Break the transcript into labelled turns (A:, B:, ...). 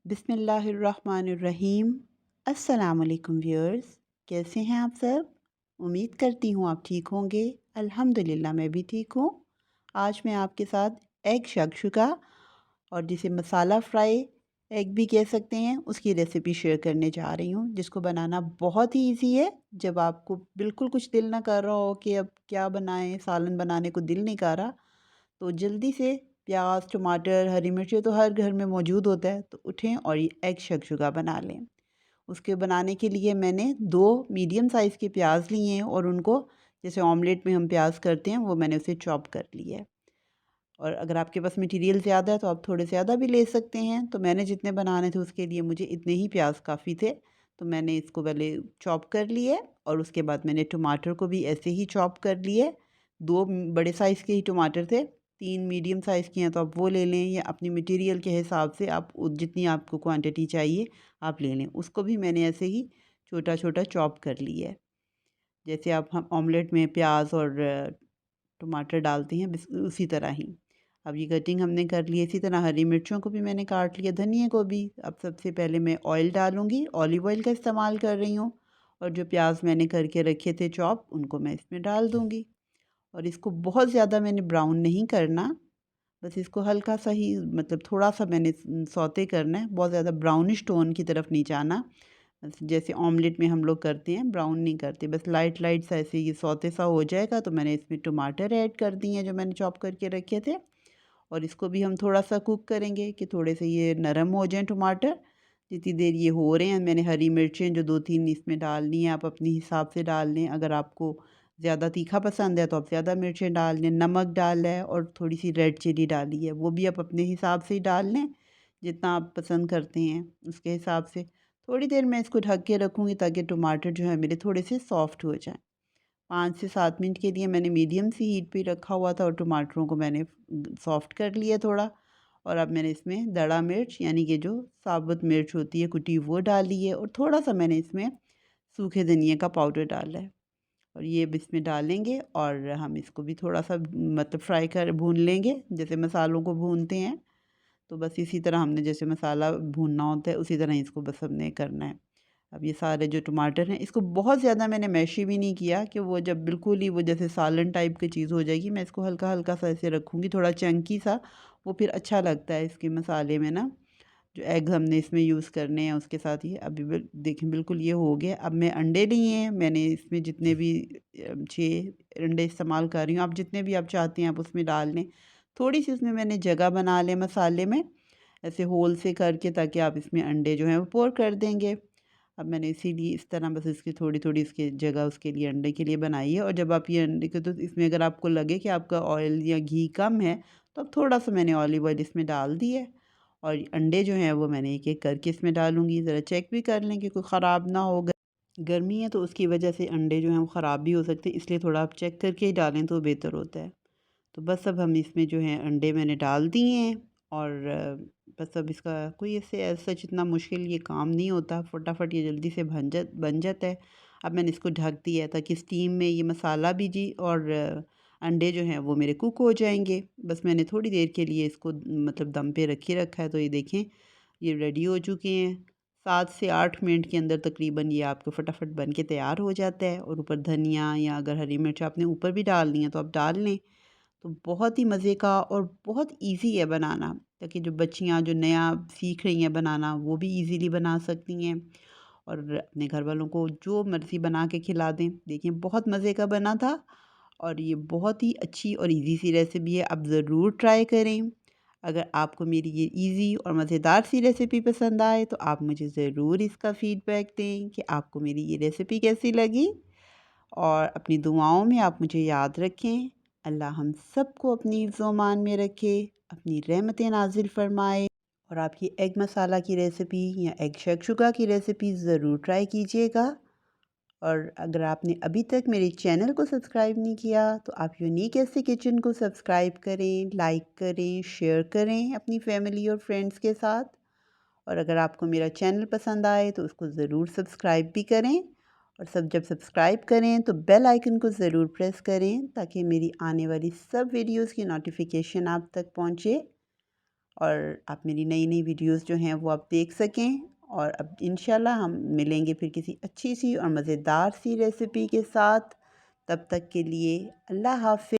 A: बिस्मिल्लाहिर्रहमानिर्रहीम। अस्सलाम वालेकुम व्यूअर्स, कैसे हैं आप सब। उम्मीद करती हूँ आप ठीक होंगे। अल्हम्दुलिल्लाह मैं भी ठीक हूँ। आज मैं आपके साथ एग शक्शुका और जिसे मसाला फ्राई एग भी कह सकते हैं उसकी रेसिपी शेयर करने जा रही हूँ, जिसको बनाना बहुत ही इजी है। जब आपको बिल्कुल कुछ दिल ना कर रहा हो कि अब क्या बनाएं, सालन बनाने को दिल नहीं कर रहा, तो जल्दी से प्याज, टमाटर, हरी मिर्ची तो हर घर में मौजूद होता है, तो उठें और ये एग शक्शुका बना लें। उसके बनाने के लिए मैंने 2 मीडियम साइज़ के प्याज लिए हैं और उनको जैसे ऑमलेट में हम प्याज करते हैं वो मैंने उसे चॉप कर लिया है। और अगर आपके पास मटेरियल ज़्यादा है तो आप थोड़े ज़्यादा भी ले सकते हैं। तो मैंने जितने बनाने थे उसके लिए मुझे इतने ही प्याज काफ़ी थे, तो मैंने इसको पहले चॉप कर लिए और उसके बाद मैंने टमाटर को भी ऐसे ही चॉप कर लिए। 2 बड़े साइज़ के ही टमाटर थे, 3 मीडियम साइज़ के हैं तो आप वो ले लें, या अपनी मटेरियल के हिसाब से आप जितनी आपको क्वांटिटी चाहिए आप ले लें। उसको भी मैंने ऐसे ही छोटा-छोटा चॉप कर लिया है। जैसे आप हम ऑमलेट में प्याज और टमाटर डालते हैं बिस उसी तरह ही। अब ये कटिंग हमने कर ली है। इसी तरह हरी मिर्चों को भी मैंने काट लिया, धनिया को भी। अब सबसे पहले मैं ऑयल डालूँगी, ऑलिव ऑयल का इस्तेमाल कर रही हूँ, और जो प्याज मैंने करके रखे थे चॉप उनको मैं इसमें डाल दूँगी। और इसको बहुत ज़्यादा मैंने ब्राउन नहीं करना, बस इसको हल्का सा ही, मतलब थोड़ा-सा मैंने सौते करना है, बहुत ज़्यादा ब्राउनिश टोन की तरफ नहीं जाना। बस जैसे ऑमलेट में हम लोग करते हैं, ब्राउन नहीं करते, बस लाइट लाइट सा ऐसे ये सौते सा हो जाएगा तो मैंने इसमें टमाटर ऐड कर दिए हैं जो मैंने चॉप करके रखे थे। और इसको भी हम थोड़ा-सा कुक करेंगे कि थोड़े से ये नरम हो जाएँ टमाटर। जितनी देर ये हो रहे हैं, मैंने हरी मिर्चें जो 2-3 इसमें डालनी है, आप अपने हिसाब से डाल लें। अगर आपको ज़्यादा तीखा पसंद है तो आप ज़्यादा मिर्चें डाल लें। नमक डाला है और थोड़ी-सी रेड चिली डाली है, वो भी आप अपने हिसाब से ही डाल लें, जितना आप पसंद करते हैं उसके हिसाब से। थोड़ी देर मैं इसको ढक के रखूँगी ताकि टमाटर जो है मेरे थोड़े से सॉफ्ट हो जाएँ। 5 से 7 मिनट के लिए मैंने मीडियम सी हीट पे रखा हुआ था और टमाटरों को मैंने सॉफ्ट कर लिया थोड़ा। और अब मैंने इसमें दड़ा मिर्च, यानी कि जो साबुत मिर्च होती है कुटी, वो डाली है, और थोड़ा-सा मैंने इसमें सूखे धनिया का पाउडर डाला है। और ये अब इसमें डालेंगे और हम इसको भी थोड़ा-सा मतलब फ्राई कर भून लेंगे, जैसे मसालों को भूनते हैं। तो बस इसी तरह हमने जैसे मसाला भूनना होता है उसी तरह इसको बस हमने करना है। अब ये सारे जो टमाटर हैं, इसको बहुत ज़्यादा मैंने मैशी भी नहीं किया कि वो जब बिल्कुल ही वो जैसे सालन टाइप की चीज़ हो जाएगी। मैं इसको हल्का-हल्का सा ऐसे रखूँगी, थोड़ा चंकी सा, वो फिर अच्छा लगता है इसके मसाले में ना। जो एग हमने इसमें यूज़ करने हैं उसके साथ ही अभी देखें बिल्कुल ये हो गया। अब मैं अंडे लिए हैं, मैंने इसमें जितने भी 6 अंडे इस्तेमाल कर रही हूँ। आप जितने भी आप चाहते हैं आप उसमें डाल लें। थोड़ी-सी उसमें मैंने जगह बना लें मसाले में, ऐसे होल से करके, ताकि आप इसमें अंडे जो हैं वो पोर कर देंगे। अब मैंने इसीलिए इस तरह बस इसकी थोड़ी-थोड़ी इसकी जगह उसके लिए, अंडे के लिए बनाई है। और जब आप ये अंडे को, तो इसमें अगर आपको लगे कि आपका ऑयल या घी कम है, तो अब थोड़ा-सा मैंने ऑलिव ऑयल इसमें डाल दिया है। और अंडे जो हैं वो मैंने एक-एक करके इसमें डालूँगी। ज़रा चेक भी कर लें कि कोई ख़राब ना हो। गर्मी है तो उसकी वजह से अंडे जो हैं वो ख़राब भी हो सकते हैं, इसलिए थोड़ा आप चेक करके ही डालें तो बेहतर होता है। तो बस अब हम इसमें जो है अंडे मैंने डाल दिए हैं। और बस अब इसका कोई ऐसे सच इतना मुश्किल ये काम नहीं होता, फटाफट ये जल्दी से बन जाता है। अब मैंने इसको ढक दिया है ताकि स्टीम में ये मसाला भी जी और अंडे जो हैं वो मेरे कुक हो जाएंगे। बस मैंने थोड़ी देर के लिए इसको मतलब दम पे रखे रखा है, तो ये देखें ये रेडी हो चुके हैं। 7 से 8 मिनट के अंदर तकरीबन ये आपको फटाफट बन के तैयार हो जाता है। और ऊपर धनिया या अगर हरी मिर्च आपने ऊपर भी डालनी है तो आप डाल लें। तो बहुत ही मज़े का और बहुत इजी है बनाना, ताकि जो बच्चियाँ जो नया सीख रही हैं बनाना वो भी इजीली बना सकती हैं, और अपने घर वालों को जो मर्ज़ी बना के खिला दें। देखिए बहुत मज़े का बना था, और ये बहुत ही अच्छी और इजी सी रेसिपी है, आप ज़रूर ट्राई करें। अगर आपको मेरी ये इजी और मज़ेदार सी रेसिपी पसंद आए तो आप मुझे ज़रूर इसका फ़ीडबैक दें कि आपको मेरी ये रेसिपी कैसी लगी। और अपनी दुआओं में आप मुझे याद रखें। अल्लाह हम सबको अपनी हिफ्ज़-ओ-मान में रखे, अपनी रहमतें नाज़िल फ़रमाए। और आप ये एग मसाला की रेसिपी या एग शक्शुका की रेसिपी ज़रूर ट्राई कीजिएगा। और अगर आपने अभी तक मेरे चैनल को सब्सक्राइब नहीं किया तो आप यूनिक ऐसे किचन को सब्सक्राइब करें, लाइक करें, शेयर करें अपनी फैमिली और फ्रेंड्स के साथ। और अगर आपको मेरा चैनल पसंद आए तो उसको ज़रूर सब्सक्राइब भी करें। और सब जब सब्सक्राइब करें तो बेल आइकन को ज़रूर प्रेस करें ताकि मेरी आने वाली सब वीडियोस की नोटिफिकेशन आप तक पहुंचे। और आप मेरी नई नई वीडियोस जो हैं वो आप देख सकें। और अब इंशाल्लाह हम मिलेंगे फिर किसी अच्छी सी और मज़ेदार सी रेसिपी के साथ। तब तक के लिए अल्लाह हाफ़िज़।